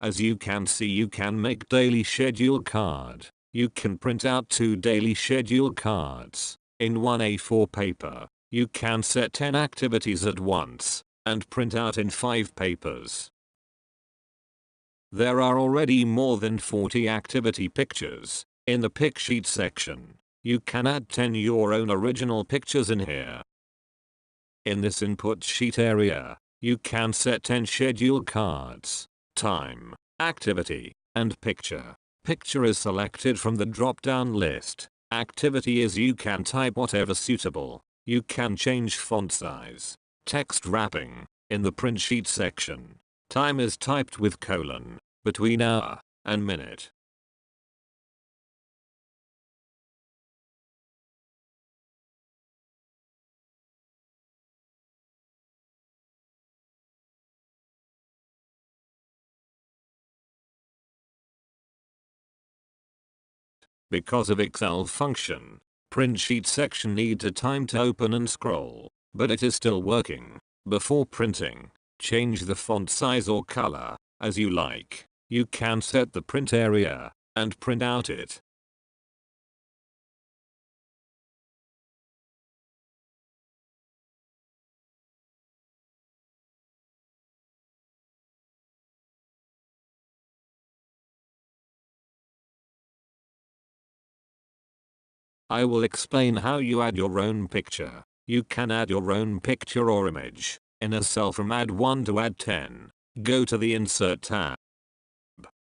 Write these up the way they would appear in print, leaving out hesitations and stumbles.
As you can see, you can make daily schedule card. You can print out 2 daily schedule cards in one A4 paper. You can set 10 activities at once and print out in 5 papers. There are already more than 40 activity pictures in the pick sheet section. You can add 10 your own original pictures in here. In this input sheet area, you can set 10 schedule cards, time, activity, and picture. Picture is selected from the drop-down list. Activity is you can type whatever suitable. You can change font size. Text wrapping in the print sheet section. Time is typed with colon between hour and minute. Because of Excel function, print sheet section need a time to open and scroll, but it is still working. Before printing, change the font size or color as you like. You can set the print area and print out it. I will explain how you add your own picture. You can add your own picture or image in a cell from add 1 to add 10. Go to the Insert tab.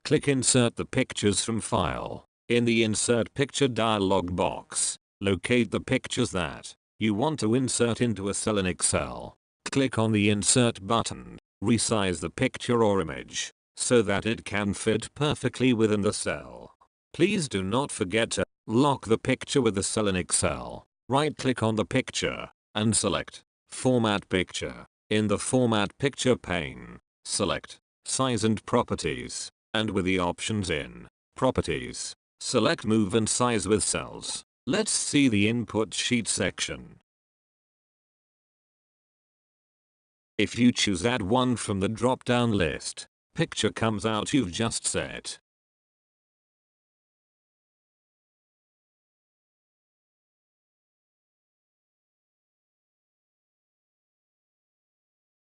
Click Insert the pictures from file. In the Insert Picture dialog box, locate the pictures that you want to insert into a cell in Excel. Click on the Insert button. Resize the picture or image so that it can fit perfectly within the cell. Please do not forget to lock the picture with the cell in Excel. Right-click on the picture and select Format Picture. In the Format Picture pane, select Size and Properties, and with the options in Properties, select Move and Size with Cells. Let's see the input sheet section. If you choose Add 1 from the drop-down list, picture comes out you've just set.